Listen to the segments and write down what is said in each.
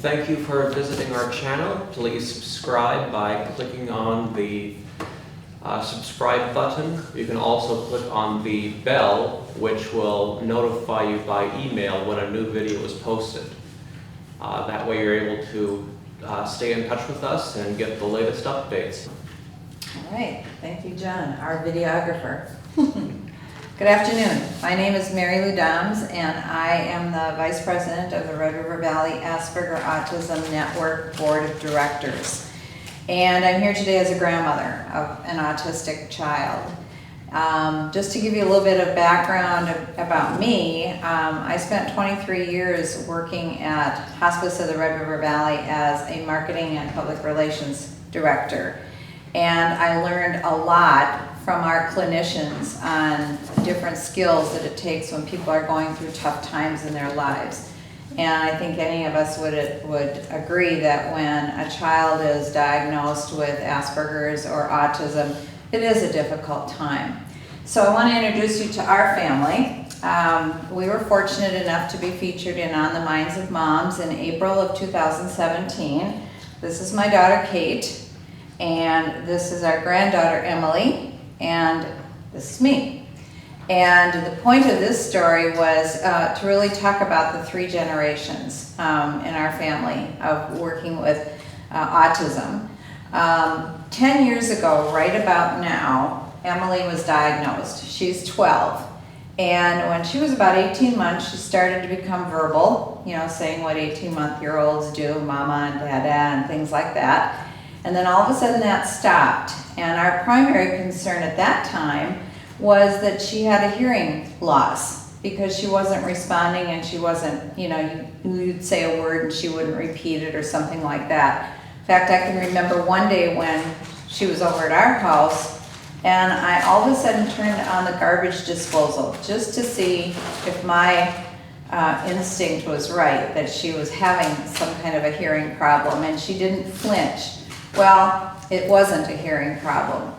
Thank you for visiting our channel. Please subscribe by clicking on the subscribe button. You can also click on the bell, which will notify you by email when a new video is posted. That way you're able to stay in touch with us and get the latest updates. All right, thank you, John, our videographer. Good afternoon. My name is Mary Lou Doms, and I am the Vice President of the Red River Valley Asperger Autism Network Board of Directors. And I'm here today as a grandmother of an autistic child. Just to give you a little bit of background about me, I spent 23 years working at Hospice of the Red River Valley as a marketing and public relations director. And I learned a lot from our clinicians on different skills that it takes when people are going through tough times in their lives. And I think any of us would agree that when a child is diagnosed with Asperger's or autism, it is a difficult time. So I want to introduce you to our family. We were fortunate enough to be featured in On the Minds of Moms in April of 2017. This is my daughter, Kate, and this is our granddaughter, Emily, and this is me. And the point of this story was to really talk about the three generations in our family of working with autism. 10 years ago, right about now, Emily was diagnosed. She's 12. And when she was about 18 months, she started to become verbal, you know, saying what 18-month-year-olds do, mama and dada and things like that. And then all of a sudden that stopped. And our primary concern at that time was that she had a hearing loss because she wasn't responding and she wasn't, you know, you'd say a word and she wouldn't repeat it or something like that. In fact, I can remember one day when she was over at our house and I all of a sudden turned on the garbage disposal just to see if my instinct was right, that she was having some kind of a hearing problem, and she didn't flinch. Well, it wasn't a hearing problem.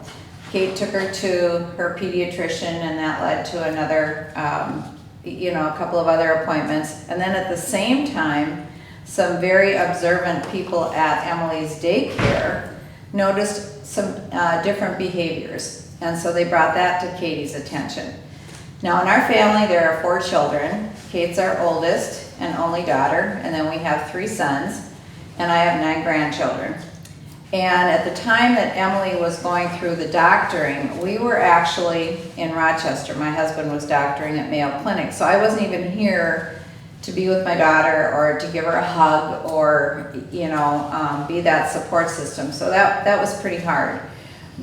Kate took her to her pediatrician, and that led to another, a couple of other appointments. And then at the same time, some very observant people at Emily's daycare noticed some different behaviors. And so they brought that to Katie's attention. Now in our family, there are 4 children. Kate's our oldest and only daughter, and then we have 3 sons, and I have 9 grandchildren. And at the time that Emily was going through the doctoring, we were actually in Rochester. My husband was doctoring at Mayo Clinic, so I wasn't even here to be with my daughter or to give her a hug or, be that support system. So that was pretty hard.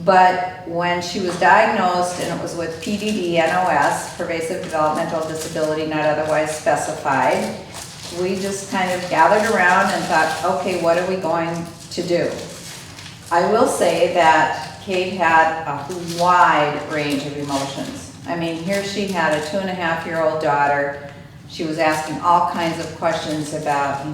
But when she was diagnosed, and it was with PDD-NOS, pervasive developmental disability not otherwise specified, we just kind of gathered around and thought, okay, what are we going to do? I will say that Kate had a wide range of emotions. I mean, here she had a 2.5-year-old daughter. She was asking all kinds of questions about,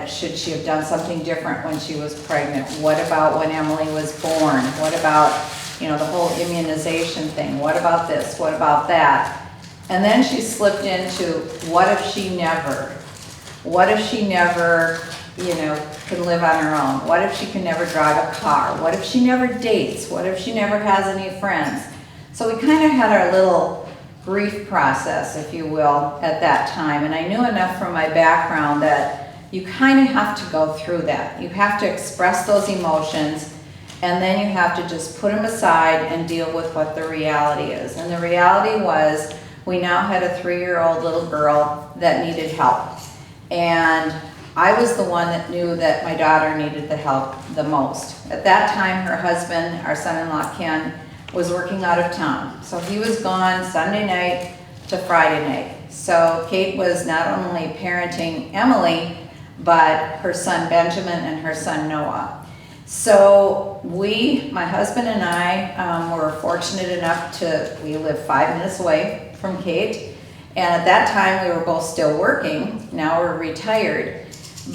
should she have done something different when she was pregnant? What about when Emily was born? What about, the whole immunization thing? What about this? What about that? And then she slipped into, what if she never? What if she never can live on her own? What if she can never drive a car? What if she never dates? What if she never has any friends? So we kind of had our little grief process, if you will, at that time. And I knew enough from my background that you kind of have to go through that. You have to express those emotions, and then you have to just put them aside and deal with what the reality is. And the reality was, we now had a 3-year-old little girl that needed help. And I was the one that knew that my daughter needed the help the most. At that time, her husband, our son-in-law Ken, was working out of town. So he was gone Sunday night to Friday night. So Kate was not only parenting Emily, but her son Benjamin and her son Noah. So my husband and I were fortunate enough we live 5 minutes away from Kate. And at that time, we were both still working. Now we're retired.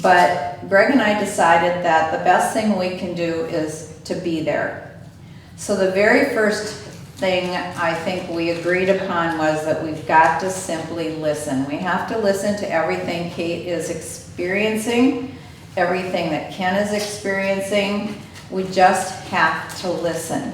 But Greg and I decided that the best thing we can do is to be there. So the very first thing I think we agreed upon was that we've got to simply listen. We have to listen to everything Kate is experiencing everything that Ken is experiencing. We just have to listen.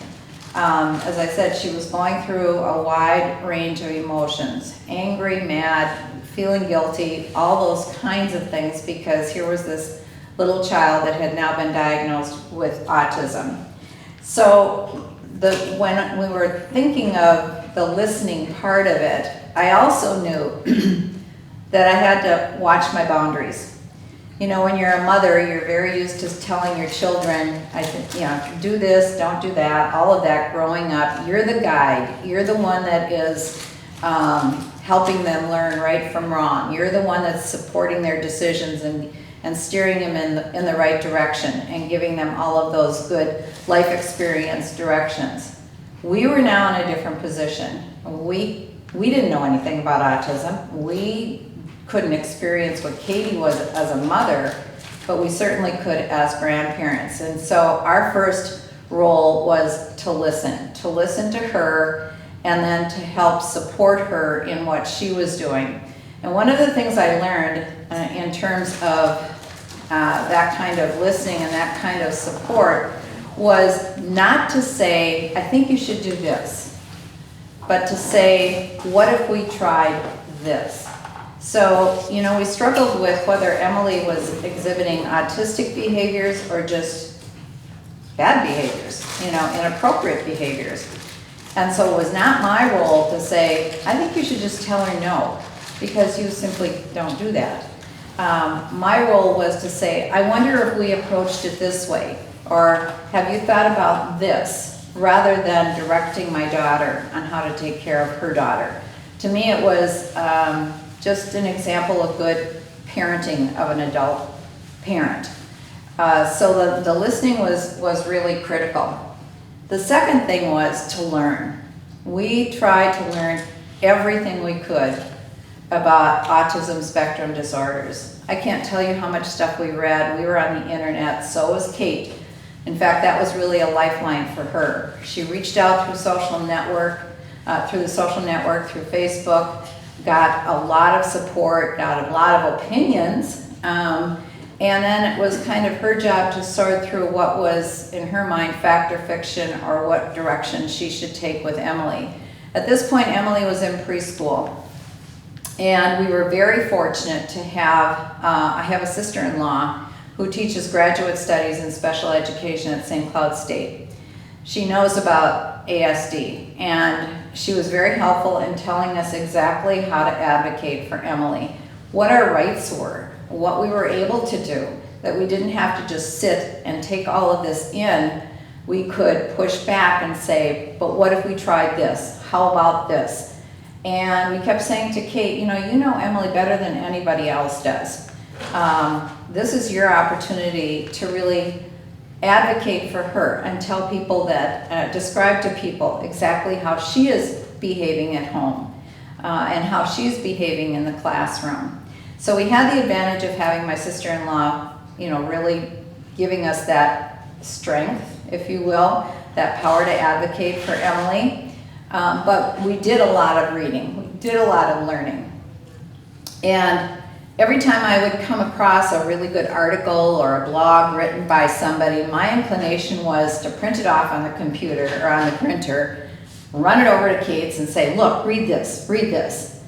As I said, she was going through a wide range of emotions, angry, mad, feeling guilty, all those kinds of things, because here was this little child that had now been diagnosed with autism. So when we were thinking of the listening part of it, I also knew that I had to watch my boundaries. You know, when you're a mother, you're very used to telling your children, do this, don't do that, all of that growing up. You're the guide. You're the one that is helping them learn right from wrong. You're the one that's supporting their decisions and steering them in the right direction and giving them all of those good life experience directions. We were now in a different position. We didn't know anything about autism. We couldn't experience what Katie was as a mother, but we certainly could as grandparents. And so our first role was to listen to her, and then to help support her in what she was doing. And one of the things I learned in terms of that kind of listening and that kind of support was not to say, I think you should do this, but to say, what if we tried this? So, you know, we struggled with whether Emily was exhibiting autistic behaviors or just bad behaviors, you know, inappropriate behaviors. And so it was not my role to say, I think you should just tell her no, because you simply don't do that. My role was to say, I wonder if we approached it this way, or have you thought about this, rather than directing my daughter on how to take care of her daughter. To me, it was just an example of good parenting of an adult parent. So the listening was really critical. The second thing was to learn. We tried to learn everything we could about autism spectrum disorders. I can't tell you how much stuff we read. We were on the internet, so was Kate. In fact, that was really a lifeline for her. She reached out through the social network, through Facebook, got a lot of support, got a lot of opinions, and then it was kind of her job to sort through what was, in her mind, fact or fiction, or what direction she should take with Emily. At this point, Emily was in preschool, and we were very fortunate to have, I have a sister-in-law who teaches graduate studies in special education at St. Cloud State. She knows about ASD, and she was very helpful in telling us exactly how to advocate for Emily, what our rights were, what we were able to do, that we didn't have to just sit and take all of this in. We could push back and say, but what if we tried this? How about this? And we kept saying to Kate, you know Emily better than anybody else does. This is your opportunity to really advocate for her and tell people that, describe to people exactly how she is behaving at home and how she's behaving in the classroom. So we had the advantage of having my sister-in-law, really giving us that strength, if you will, that power to advocate for Emily. But we did a lot of reading, we did a lot of learning. And every time I would come across a really good article or a blog written by somebody, my inclination was to print it off on the computer or on the printer, run it over to Kate's and say, look, read this, read this.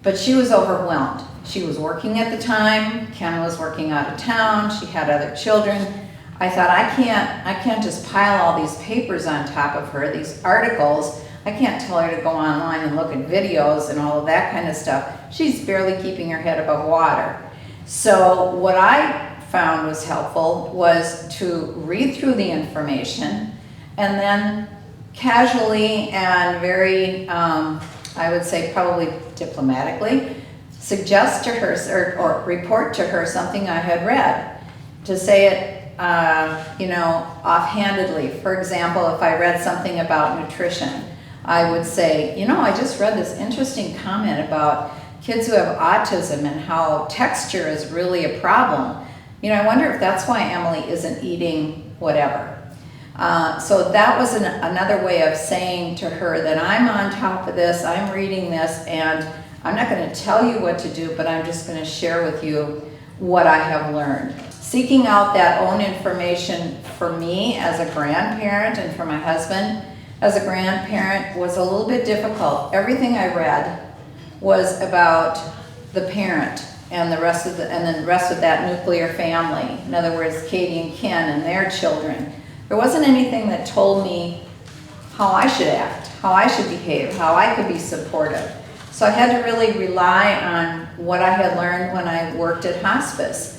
But she was overwhelmed. She was working at the time, Ken was working out of town, she had other children. I thought, I can't just pile all these papers on top of her, these articles. I can't tell her to go online and look at videos and all of that kind of stuff. She's barely keeping her head above water. So what I found was helpful was to read through the information and then casually and very, I would say probably diplomatically, suggest to her or report to her something I had read. To say it, offhandedly. For example, if I read something about nutrition, I would say, I just read this interesting comment about kids who have autism and how texture is really a problem. I wonder if that's why Emily isn't eating whatever. So that was another way of saying to her that I'm on top of this, I'm reading this, and I'm not going to tell you what to do, but I'm just going to share with you what I have learned. seeking out that own information for me as a grandparent and for my husband as a grandparent was a little bit difficult. Everything I read was about the parent and the rest of that nuclear family. In other words, Katie and Ken and their children. There wasn't anything that told me how I should act, how I should behave, how I could be supportive. So I had to really rely on what I had learned when I worked at hospice,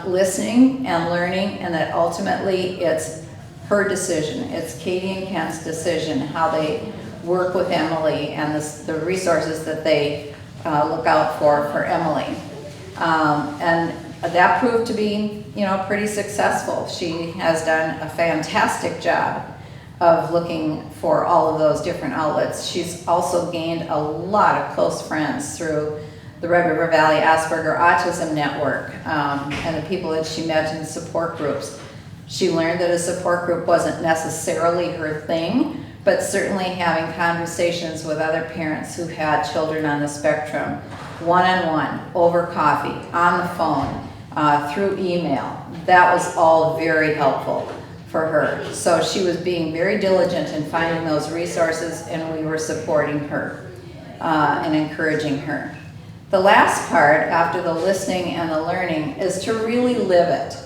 listening and learning, and that ultimately it's her decision. It's Katie and Ken's decision how they work with Emily and the resources that they look out for Emily. And that proved to be, pretty successful. She has done a fantastic job of looking for all of those different outlets. She's also gained a lot of close friends through the Red River Valley Asperger Autism Network and the people that she met in support groups. She learned that a support group wasn't necessarily her thing, but certainly having conversations with other parents who had children on the spectrum, one-on-one, over coffee, on the phone, through email, that was all very helpful for her. So she was being very diligent in finding those resources, and we were supporting her and encouraging her. The last part, after the listening and the learning, is to really live it.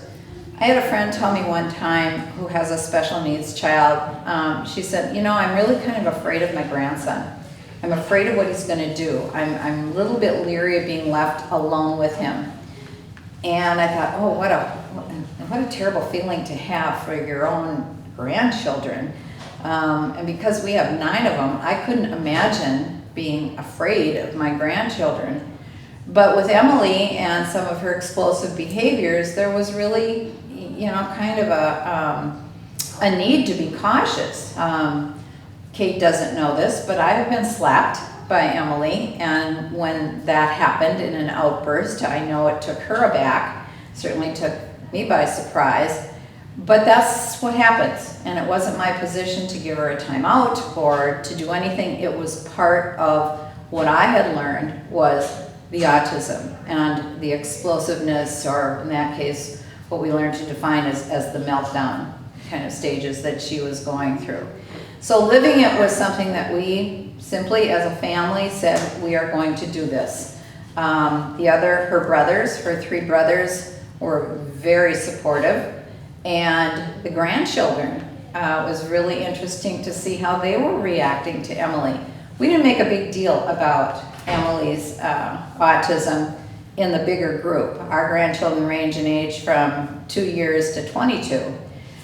I had a friend tell me one time who has a special needs child, she said, I'm really kind of afraid of my grandson. I'm afraid of what he's going to do. I'm a little bit leery of being left alone with him. And I thought, oh, what a terrible feeling to have for your own grandchildren. And because we have 9 of them, I couldn't imagine being afraid of my grandchildren. But with Emily and some of her explosive behaviors, there was really, kind of a need to be cautious. Kate doesn't know this, but I have been slapped by Emily, and when that happened in an outburst, I know it took her aback, certainly took me by surprise, but that's what happens, and it wasn't my position to give her a timeout or to do anything. It was part of what I had learned was the autism and the explosiveness, or in that case, what we learned to define as the meltdown kind of stages that she was going through. So living it was something that we simply as a family said, we are going to do this. Her 3 brothers were very supportive, and the grandchildren, was really interesting to see how they were reacting to Emily. We didn't make a big deal about Emily's autism in the bigger group. Our grandchildren range in age from 2 years to 22.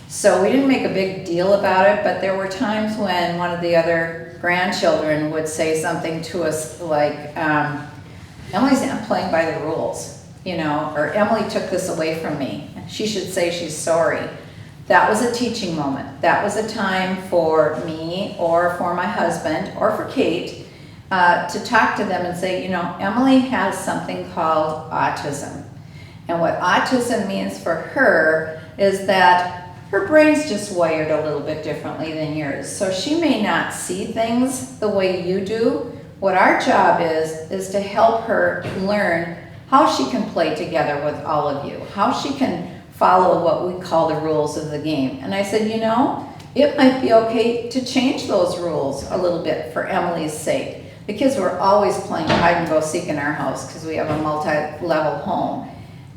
So we didn't make a big deal about it, but there were times when one of the other grandchildren would say something to us like, Emily's not playing by the rules, or Emily took this away from me. She should say she's sorry. That was a teaching moment. That was a time for me or for my husband or for Kate to talk to them and say, Emily has something called autism. And what autism means for her is that her brain's just wired a little bit differently than yours. So she may not see things the way you do. What our job is to help her learn how she can play together with all of you, how she can follow what we call the rules of the game. And I said, it might be okay to change those rules a little bit for Emily's sake. The kids were always playing hide and go seek in our house because we have a multi-level home.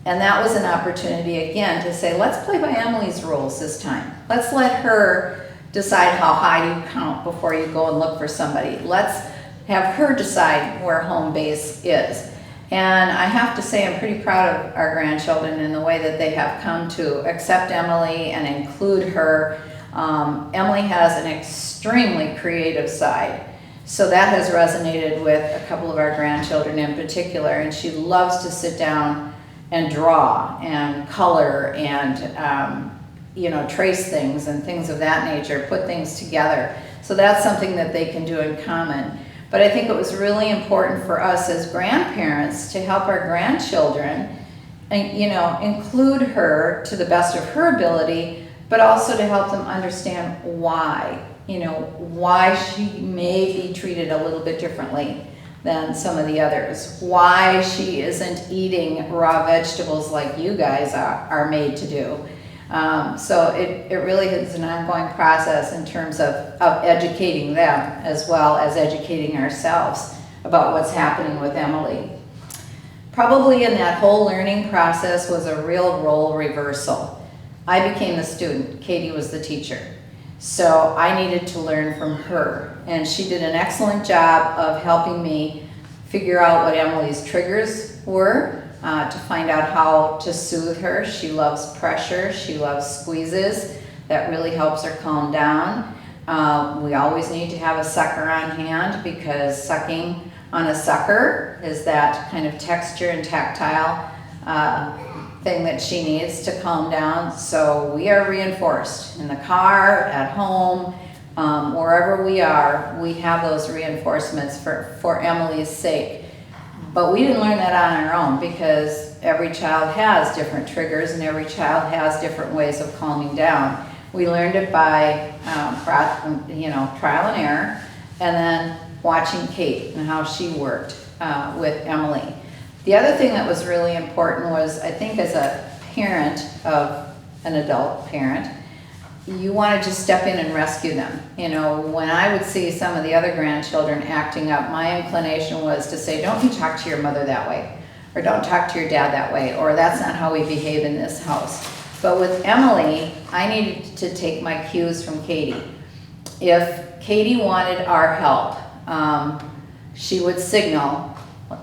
And that was an opportunity again to say, let's play by Emily's rules this time. Let's let her decide how high you count before you go and look for somebody. Let's have her decide where home base is. And I have to say I'm pretty proud of our grandchildren in the way that they have come to accept Emily and include her. Emily has an extremely creative side. So that has resonated with a couple of our grandchildren in particular, and she loves to sit down and draw and color and trace things and things of that nature, put things together. So that's something that they can do in common. But I think it was really important for us as grandparents to help our grandchildren and include her to the best of her ability, but also to help them understand why she may be treated a little bit differently than some of the others. Why she isn't eating raw vegetables like you guys are made to do. So it really is an ongoing process in terms of educating them as well as educating ourselves about what's happening with Emily. Probably in that whole learning process was a real role reversal. I became the student, Katie was the teacher. So I needed to learn from her, and she did an excellent job of helping me figure out what Emily's triggers were, to find out how to soothe her. She loves pressure, she loves squeezes. That really helps her calm down. We always need to have a sucker on hand because sucking on a sucker is that kind of texture and tactile thing that she needs to calm down. So we are reinforced in the car, at home, wherever we are, we have those reinforcements for Emily's sake. But we didn't learn that on our own because every child has different triggers and every child has different ways of calming down. We learned it by trial and error, and then watching Kate and how she worked with Emily. The other thing that was really important was, I think as a parent of an adult parent, you want to just step in and rescue them. You know, when I would see some of the other grandchildren acting up, my inclination was to say, don't you talk to your mother that way, or don't talk to your dad that way, or that's not how we behave in this house. But with Emily, I needed to take my cues from Katie. If Katie wanted our help, she would signal,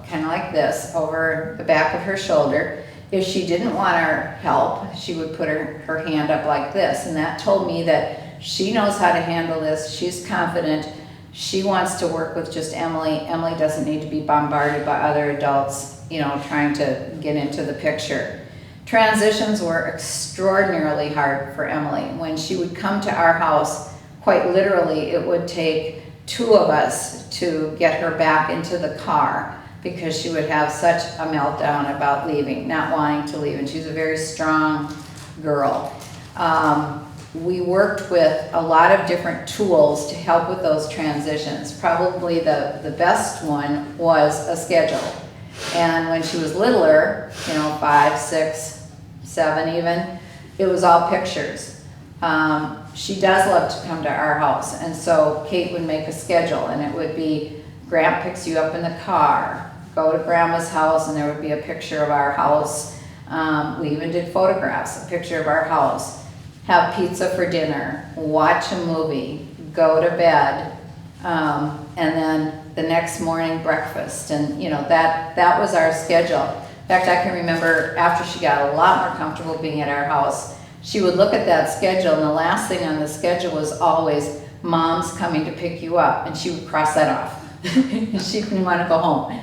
kind of like this, over the back of her shoulder. If she didn't want our help, she would put her hand up like this, and that told me that she knows how to handle this, she's confident, she wants to work with just Emily. Emily doesn't need to be bombarded by other adults, you know, trying to get into the picture. Transitions were extraordinarily hard for Emily. When she would come to our house, quite literally, it would take two of us to get her back into the car because she would have such a meltdown about leaving, not wanting to leave, and she's a very strong girl. We worked with a lot of different tools to help with those transitions. Probably the best one was a schedule. And when she was littler, 5, 6, 7 even, it was all pictures. She does love to come to our house, and so Kate would make a schedule, and it would be, Gramp picks you up in the car, go to Grandma's house, and there would be a picture of our house. We even did photographs, a picture of our house. Have pizza for dinner, watch a movie, go to bed, and then the next morning breakfast. And that was our schedule. In fact, I can remember after she got a lot more comfortable being at our house, she would look at that schedule, and the last thing on the schedule was always, Mom's coming to pick you up, and she would cross that off. She didn't want to go home.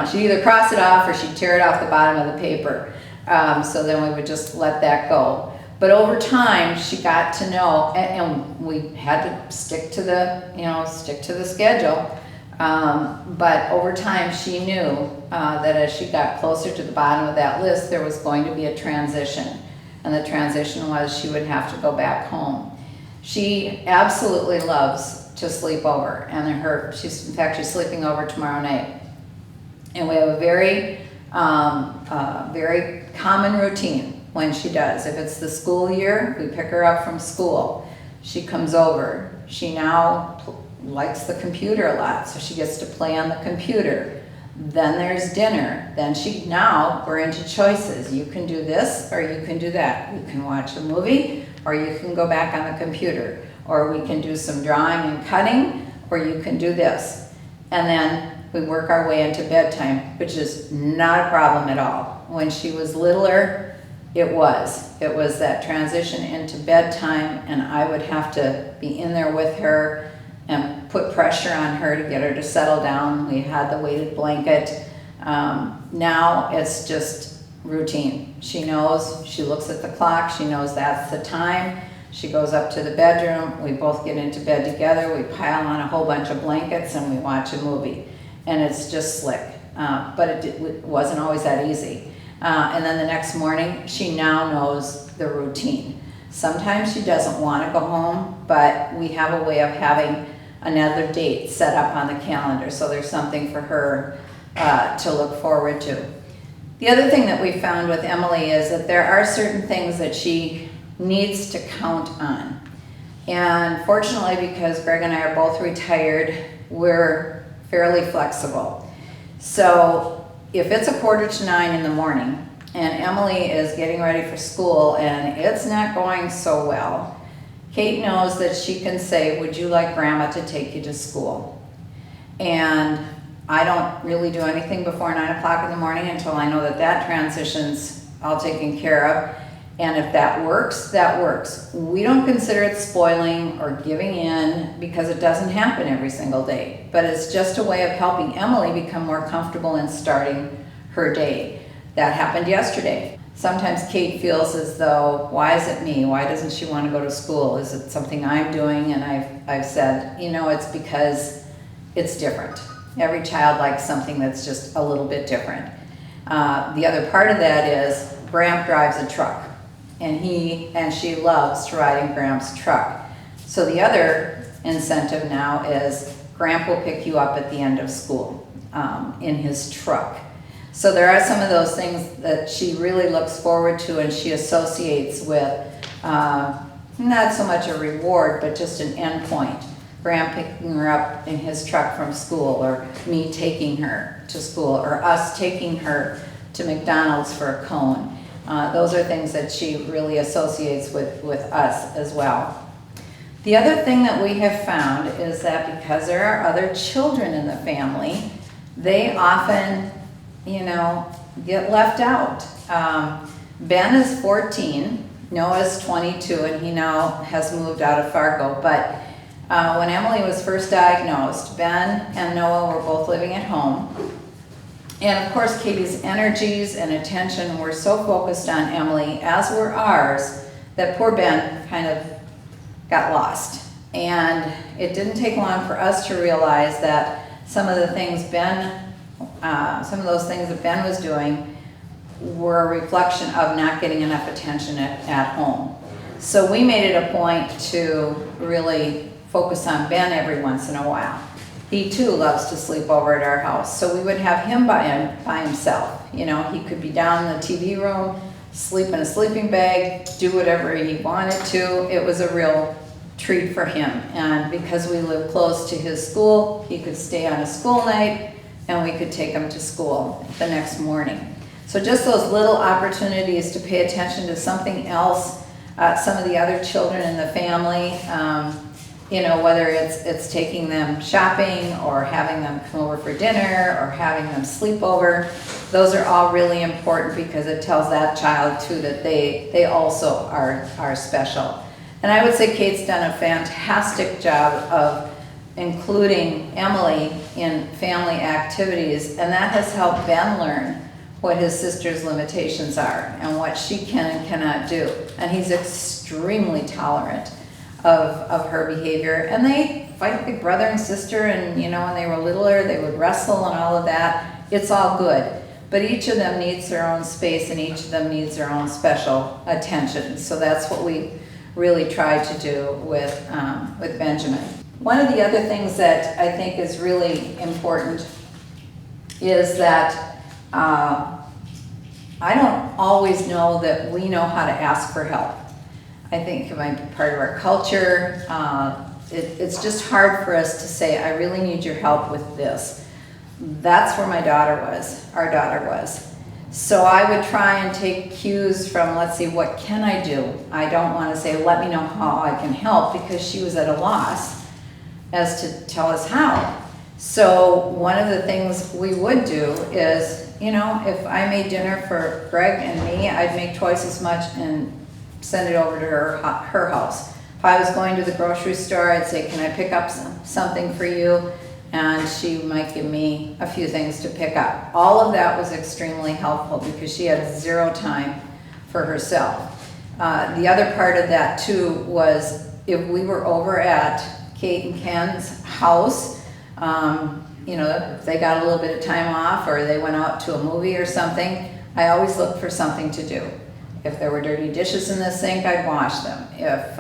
She'd either cross it off or she'd tear it off the bottom of the paper. So then we would just let that go. But over time, she got to know, and we had to stick to the schedule. But over time, she knew that as she got closer to the bottom of that list, there was going to be a transition. And the transition was she would have to go back home. She absolutely loves to sleep over, and she's sleeping over tomorrow night. And we have a very, very common routine when she does. If it's the school year, we pick her up from school. She comes over. She now likes the computer a lot, so she gets to play on the computer. Then there's dinner. Then we're into choices. You can do this or you can do that. You can watch a movie or you can go back on the computer. Or we can do some drawing and cutting, or you can do this. And then we work our way into bedtime, which is not a problem at all. When she was littler, it was that transition into bedtime, and I would have to be in there with her and put pressure on her to get her to settle down. We had the weighted blanket. Now it's just routine. She knows, she looks at the clock, she knows that's the time. She goes up to the bedroom, we both get into bed together, we pile on a whole bunch of blankets and we watch a movie. And it's just slick, but it wasn't always that easy. And then the next morning, she now knows the routine. Sometimes she doesn't want to go home, but we have a way of having another date set up on the calendar, so there's something for her to look forward to. The other thing that we found with Emily is that there are certain things that she needs to count on. And fortunately, because Greg and I are both retired, we're fairly flexible. So if it's 8:45 in the morning and Emily is getting ready for school and it's not going so well, Kate knows that she can say, would you like Grandma to take you to school? And I don't really do anything before 9 o'clock in the morning until I know that that transition's all taken care of. And if that works, that works. We don't consider it spoiling or giving in because it doesn't happen every single day. But it's just a way of helping Emily become more comfortable in starting her day. That happened yesterday. Sometimes Kate feels as though, why is it me? Why doesn't she want to go to school? Is it something I'm doing? And I've said, you know, it's because it's different. Every child likes something that's just a little bit different. The other part of that is Gramp drives a truck, and she loves to ride in Gramp's truck. So the other incentive now is Gramp will pick you up at the end of school in his truck. So there are some of those things that she really looks forward to and she associates with not so much a reward, but just an end point. Graham picking her up in his truck from school, or me taking her to school, or us taking her to McDonald's for a cone. Those are things that she really associates with us as well. The other thing that we have found is that because there are other children in the family, they often, get left out. Ben is 14, Noah's 22, and he now has moved out of Fargo, but when Emily was first diagnosed, Ben and Noah were both living at home. And of course, Katie's energies and attention were so focused on Emily, as were ours, that poor Ben kind of got lost. And it didn't take long for us to realize that some of those things that Ben was doing were a reflection of not getting enough attention at home. So we made it a point to really focus on Ben every once in a while. He too loves to sleep over at our house, so we would have him by himself. He could be down in the TV room, sleep in a sleeping bag, do whatever he wanted to. It was a real treat for him. And because we live close to his school, he could stay on a school night and we could take him to school the next morning. So just those little opportunities to pay attention to something else, some of the other children in the family, whether it's taking them shopping or having them come over for dinner or having them sleep over, those are all really important because it tells that child too that they also are special. And I would say Kate's done a fantastic job of including Emily in family activities, and that has helped Ben learn what his sister's limitations are and what she can and cannot do. And he's extremely tolerant of her behavior. And they fight like brother and sister, and when they were littler, they would wrestle and all of that. It's all good. But each of them needs their own space and each of them needs their own special attention. So that's what we really try to do with Benjamin. One of the other things that I think is really important is that I don't always know that we know how to ask for help. I think it might be part of our culture. It's just hard for us to say, I really need your help with this. That's where our daughter was. So I would try and take cues from, let's see, what can I do? I don't want to say, let me know how I can help, because she was at a loss as to tell us how. So one of the things we would do is, if I made dinner for Greg and me, I'd make twice as much and send it over to her house. If I was going to the grocery store, I'd say, can I pick up something for you? And she might give me a few things to pick up. All of that was extremely helpful because she had zero time for herself. The other part of that too was if we were over at Kate and Ken's house, if they got a little bit of time off or they went out to a movie or something, I always looked for something to do. If there were dirty dishes in the sink, I'd wash them. If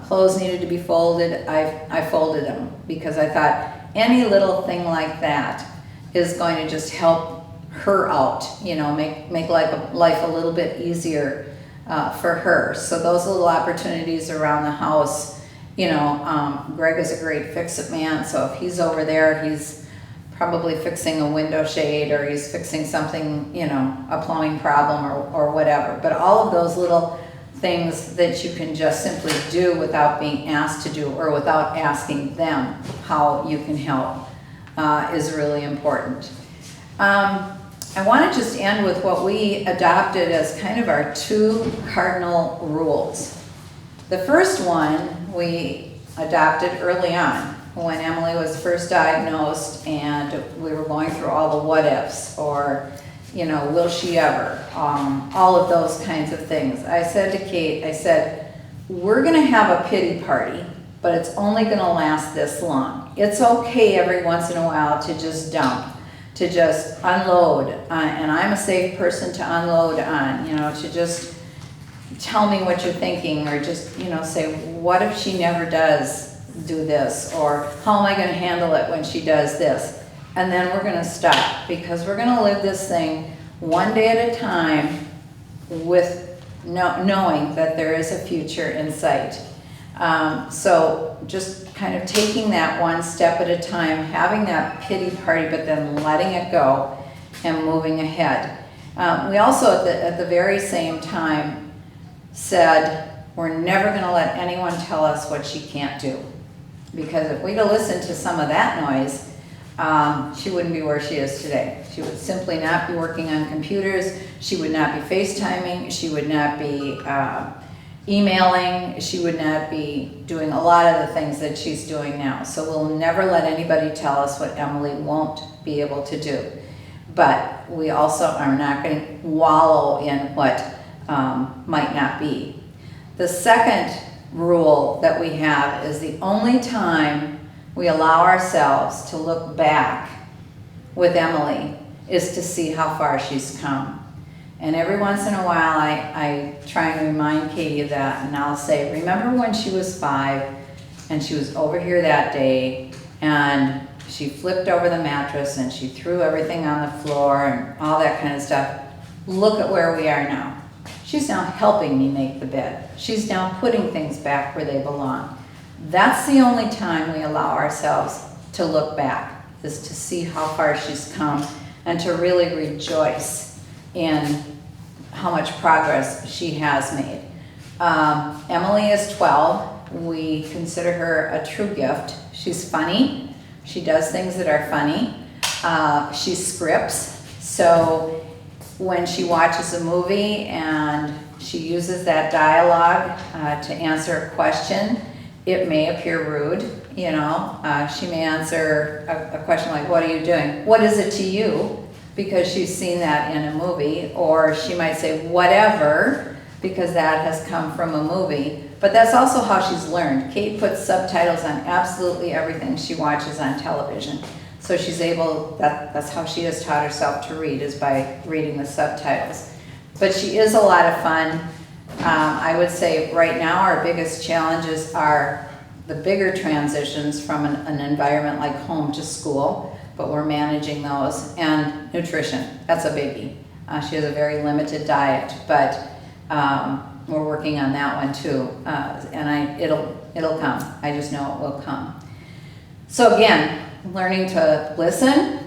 clothes needed to be folded, I folded them, because I thought any little thing like that is going to just help her out, you know, make life a little bit easier for her. So those little opportunities around the house, you know, Greg is a great fix-it man, so if he's over there, he's probably fixing a window shade, or he's fixing something, you know, a plumbing problem or whatever. But all of those little things that you can just simply do without being asked to do, or without asking them how you can help, is really important. I want to just end with what we adopted as kind of our 2 cardinal rules. The first one we adopted early on, when Emily was first diagnosed and we were going through all the what ifs, or, you know, will she ever, all of those kinds of things. I said to Kate, I said, we're gonna have a pity party, but it's only gonna last this long. It's okay every once in a while to just dump, to just unload, and I'm a safe person to unload on, you know, to just tell me what you're thinking, or just, you know, say, what if she never does do this, or how am I going to handle it when she does this? And then we're going to stop, because we're going to live this thing one day at a time, with knowing that there is a future in sight. So just kind of taking that one step at a time, having that pity party, but then letting it go and moving ahead. We also at the very same time said, we're never going to let anyone tell us what she can't do. Because if we'd have listened to some of that noise, she wouldn't be where she is today. She would simply not be working on computers. She would not be FaceTiming. She would not be emailing. She would not be doing a lot of the things that she's doing now. So we'll never let anybody tell us what Emily won't be able to do. But we also are not going to wallow in what might not be. The second rule that we have is the only time we allow ourselves to look back with Emily is to see how far she's come. And every once in a while I try and remind Katie of that, and I'll say, remember when she was 5 and she was over here that day and she flipped over the mattress and she threw everything on the floor and all that kind of stuff. Look at where we are now. She's now helping me make the bed. She's now putting things back where they belong. That's the only time we allow ourselves to look back, is to see how far she's come and to really rejoice in how much progress she has made. Emily is 12. We consider her a true gift. She's funny. She does things that are funny. She scripts. So when she watches a movie and she uses that dialogue to answer a question, it may appear rude, you know. She may answer a question like, what are you doing? What is it to you? Because she's seen that in a movie. Or she might say, whatever, because that has come from a movie. But that's also how she's learned. Kate puts subtitles on absolutely everything she watches on television. So she's able, that's how she has taught herself to read, is by reading the subtitles. But she is a lot of fun. I would say right now our biggest challenges are the bigger transitions from an environment like home to school, but we're managing those. And nutrition, that's a biggie. She has a very limited diet, but we're working on that one too. And it'll come. I just know it will come. So again, learning to listen,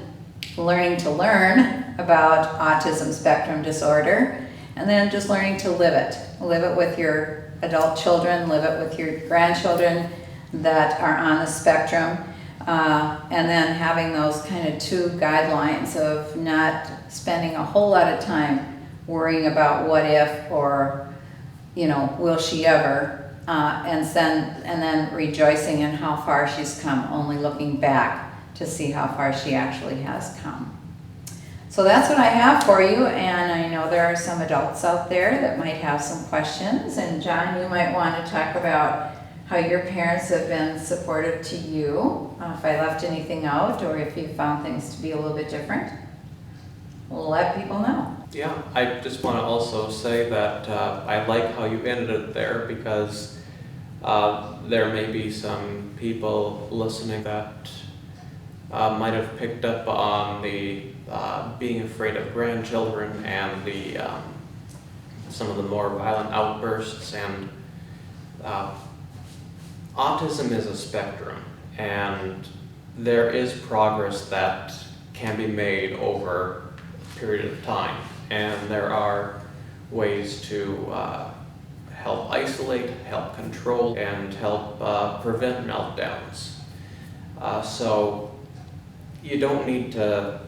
learning to learn about autism spectrum disorder, and then just learning to live it. Live it with your adult children, live it with your grandchildren that are on the spectrum, and then having those kind of 2 guidelines of not spending a whole lot of time worrying about what if, or, you know, will she ever, and then rejoicing in how far she's come, only looking back to see how far she actually has come. So that's what I have for you, and I know there are some adults out there that might have some questions, and John, you might want to talk about how your parents have been supportive to you, if I left anything out, or if you found things to be a little bit different. We'll let people know. Yeah, I just want to also say that I like how you ended it there, because there may be some people listening that might have picked up on the being afraid of grandchildren and the some of the more violent outbursts. And autism is a spectrum, and there is progress that can be made over a period of time, and there are ways to help isolate, help control, and help prevent meltdowns. So you don't need to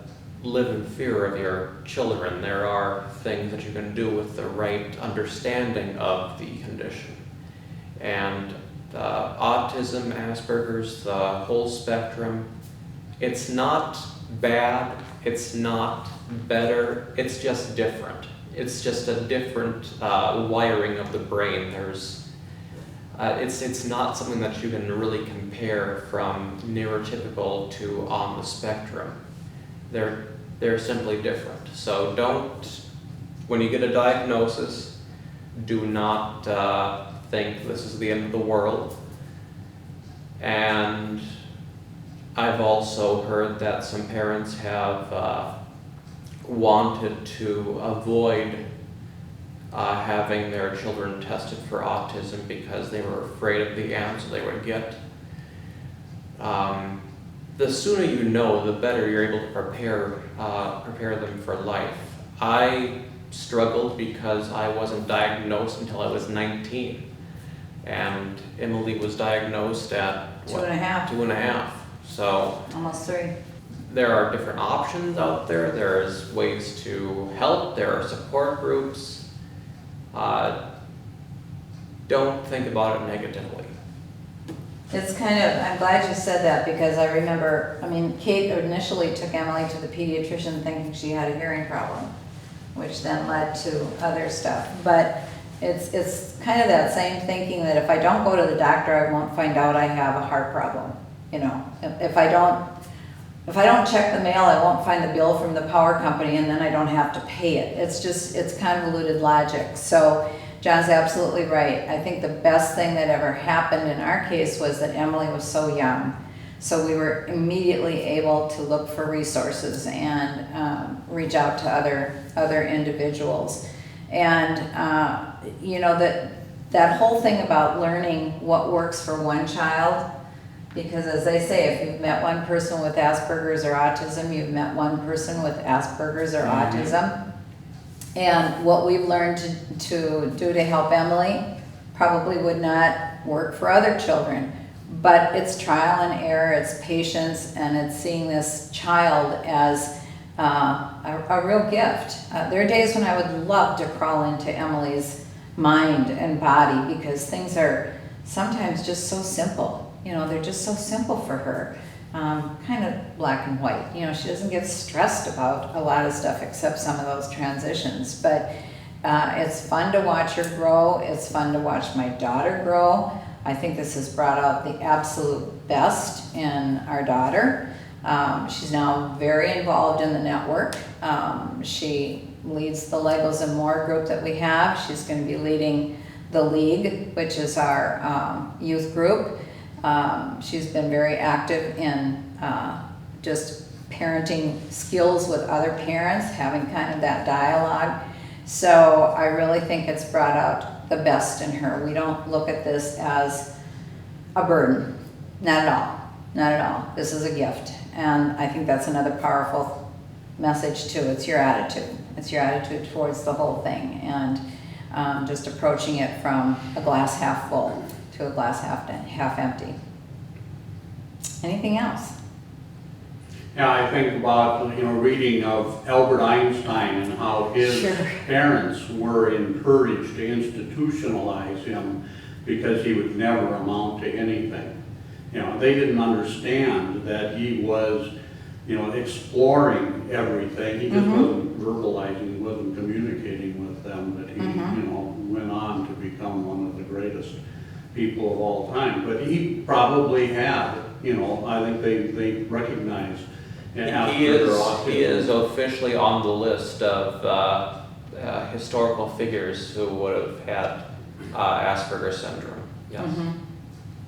live in fear of your children. There are things that you can do with the right understanding of the condition. And autism, Asperger's, the whole spectrum, it's not bad, it's not better, it's just different. It's just a different wiring of the brain. It's not something that you can really compare from neurotypical to on the spectrum. They're simply different. So when you get a diagnosis, do not think this is the end of the world. And I've also heard that some parents have wanted to avoid having their children tested for autism because they were afraid of the answer they would get. The sooner you know, the better you're able to prepare them for life. I struggled because I wasn't diagnosed until I was 19, and Emily was diagnosed at 2.5. 2.5. So Almost 3. there are different options out there. There's ways to help. There are support groups. Don't think about it negatively. It's I'm glad you said that, because I remember, Kate initially took Emily to the pediatrician thinking she had a hearing problem, which then led to other stuff. But it's kind of that same thinking that if I don't go to the doctor, I won't find out I have a heart problem. If I don't check the mail, I won't find the bill from the power company, and then I don't have to pay it. It's convoluted logic. So John's absolutely right. I think the best thing that ever happened in our case was that Emily was so young. So we were immediately able to look for resources and reach out to other individuals. And that whole thing about learning what works for one child, because as they say, if you've met one person with Asperger's or autism, you've met one person with Asperger's or autism. And what we've learned to do to help Emily probably would not work for other children. But it's trial and error, it's patience, and it's seeing this child as a real gift. There are days when I would love to crawl into Emily's mind and body, because things are sometimes just so simple. They're just so simple for her. Kind of black and white. She doesn't get stressed about a lot of stuff except some of those transitions. But it's fun to watch her grow. It's fun to watch my daughter grow. I think this has brought out the absolute best in our daughter. She's now very involved in the network. She leads the Legos and More group that we have. She's going to be leading the League, which is our youth group. She's been very active in just parenting skills with other parents, having kind of that dialogue. So I really think it's brought out the best in her. We don't look at this as a burden. Not at all. Not at all. This is a gift. And I think that's another powerful message too. It's your attitude. It's your attitude towards the whole thing. And just approaching it from a glass half full to a glass half empty. Anything else? Yeah, I think about, reading of Albert Einstein and how his parents were encouraged to institutionalize him because he would never amount to anything. They didn't understand that he was, exploring everything. He just wasn't verbalizing, he wasn't communicating with them, but he, went on to become one of the greatest people of all time. But he probably had, I think they recognized He is officially on the list of historical figures who would have had Asperger's syndrome. Yes.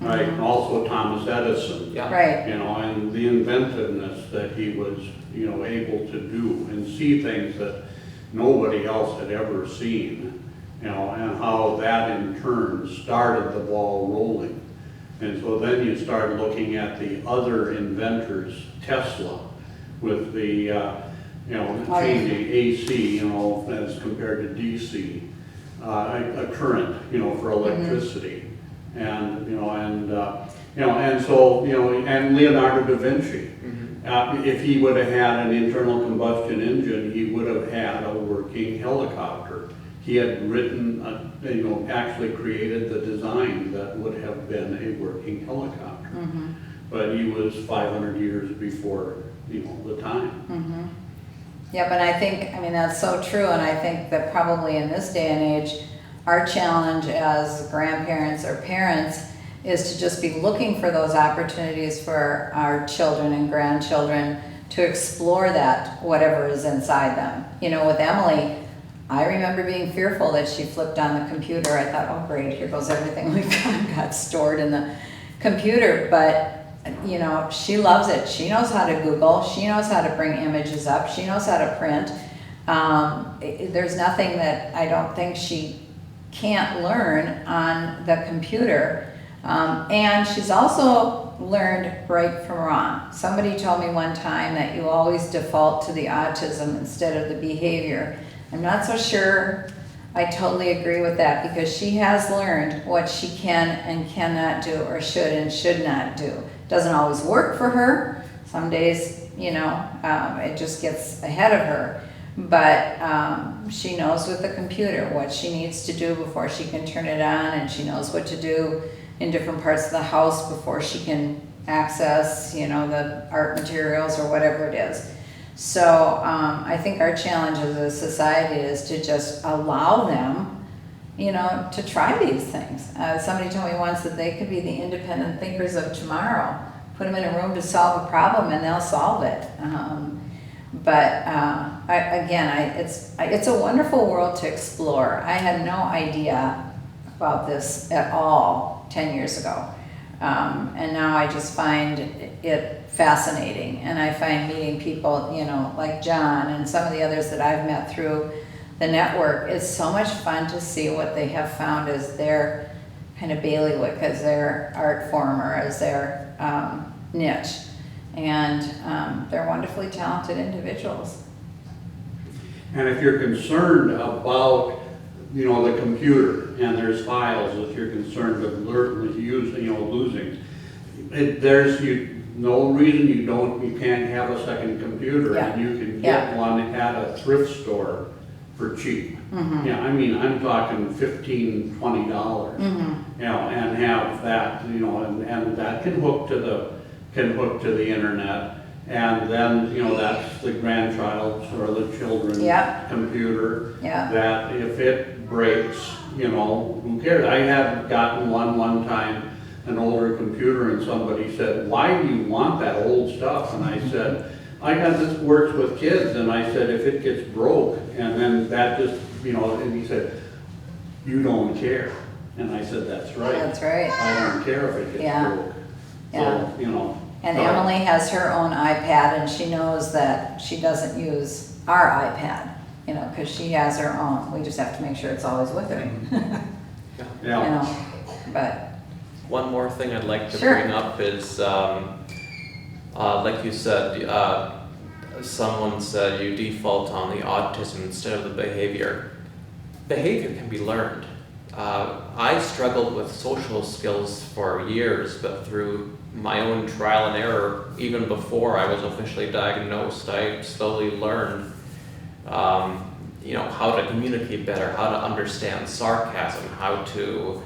Right, and also Thomas Edison. Yeah. Right. You know, and the inventiveness that he was, you know, able to do and see things that nobody else had ever seen, you know, and how that in turn started the ball rolling. And so then you start looking at the other inventors, Tesla, with the, you know, changing AC, you know, as compared to DC, a current, you know, for electricity. And, you know, and so, you know, and Leonardo da Vinci. If he would have had an internal combustion engine, he would have had a working helicopter. He had written, you know, actually created the design that would have been a working helicopter. But he was 500 years before, you know, the time. Yeah, but I think, I mean, that's so true, and I think that probably in this day and age, our challenge as grandparents or parents is to just be looking for those opportunities for our children and grandchildren to explore that, whatever is inside them. You know, with Emily, I remember being fearful that she flipped on the computer. I thought, oh great, here goes everything we've got stored in the computer. But, you know, she loves it. She knows how to Google. She knows how to bring images up. She knows how to print. There's nothing that I don't think she can't learn on the computer. And she's also learned right from wrong. Somebody told me one time that you always default to the autism instead of the behavior. I'm not so sure I totally agree with that, because she has learned what she can and cannot do, or should and should not do. Doesn't always work for her. Some days, you know, it just gets ahead of her. But she knows with the computer what she needs to do before she can turn it on, and she knows what to do in different parts of the house before she can access, you know, the art materials or whatever it is. So I think our challenge as a society is to just allow them, you know, to try these things. Somebody told me once that they could be the independent thinkers of tomorrow. Put them in a room to solve a problem and they'll solve it. It's a wonderful world to explore. I had no idea about this at all 10 years ago. And now I just find it fascinating. And I find meeting people, you know, like John and some of the others that I've met through the network, it's so much fun to see what they have found as their kind of bailiwick, as their art form, or as their niche. And they're wonderfully talented individuals. And if you're concerned about, you know, the computer and there's files that you're concerned with using, you know, losing, there's no reason you can't have a second computer, and you can get one at a thrift store for cheap. Yeah, I mean, I'm talking $15, $20, you know, and have that, you know, and that can hook to the internet. And then, you know, that's the grandchild's or the children's computer. That if it breaks, you know, who cares? I had gotten one time, an older computer, and somebody said, why do you want that old stuff? And I said, I got this works with kids, and I said, if it gets broke, and then that just, you know, and he said, you don't care. And I said, that's right. That's right. I don't care if it gets broke. So, you know. And Emily has her own iPad, and she knows that she doesn't use our iPad, you know, because she has her own. We just have to make sure it's always with her. You know, but. One more thing I'd like to bring up is, like you said, someone said you default on the autism instead of the behavior. Behavior can be learned. I struggled with social skills for years, but through my own trial and error, even before I was officially diagnosed, I slowly learned, you know, how to communicate better, how to understand sarcasm, how to,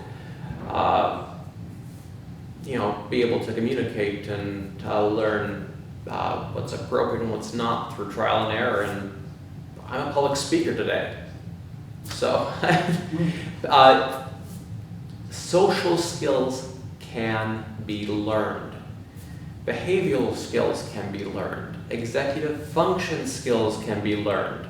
you know, be able to communicate and learn what's appropriate and what's not through trial and error. And I'm a public speaker today. So, social skills can be learned. Behavioral skills can be learned. Executive function skills can be learned.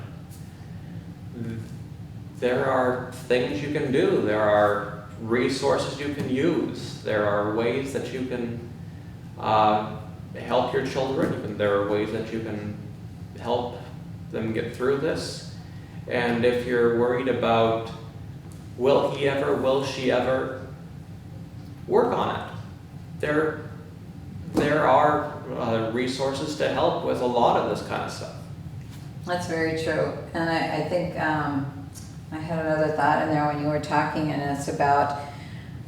There are things you can do. There are resources you can use. There are ways that you can help your children. There are ways that you can help them get through this. And if you're worried about will he ever, will she ever, work on it. There are resources to help with a lot of this kind of stuff. That's very true. And I think I had another thought in there when you were talking, and it's about,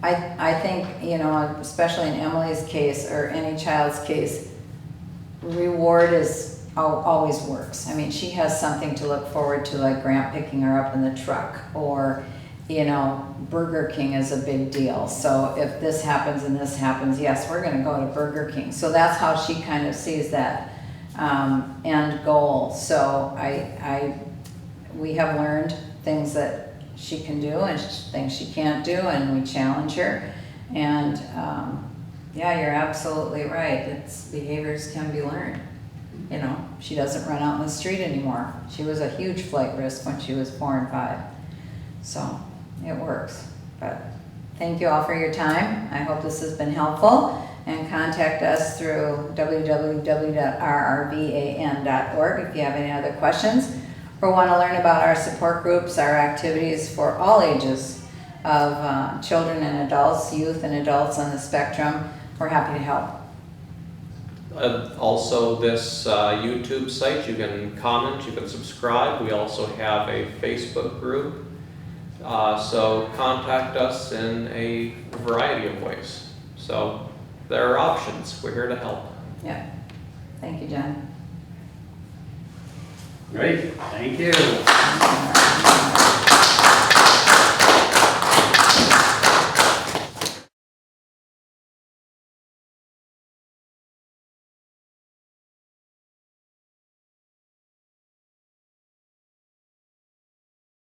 I think, you know, especially in Emily's case or any child's case, reward is always works. I mean, she has something to look forward to, like Grant picking her up in the truck, or, you know, Burger King is a big deal. So if this happens and this happens, yes, we're gonna go to Burger King. So that's how she kind of sees that end goal. So we have learned things that she can do and things she can't do, and we challenge her. And yeah, you're absolutely right. It's behaviors can be learned. You know, she doesn't run out in the street anymore. She was a huge flight risk when she was 4 and 5. So it works. But thank you all for your time. I hope this has been helpful. And contact us through www.rrvan.org if you have any other questions or want to learn about our support groups, our activities for all ages of children and adults, youth and adults on the spectrum. We're happy to help. Also, this YouTube site, you can comment, you can subscribe. We also have a Facebook group. So contact us in a variety of ways. So there are options. We're here to help. Yeah. Thank you, John. Great, thank you.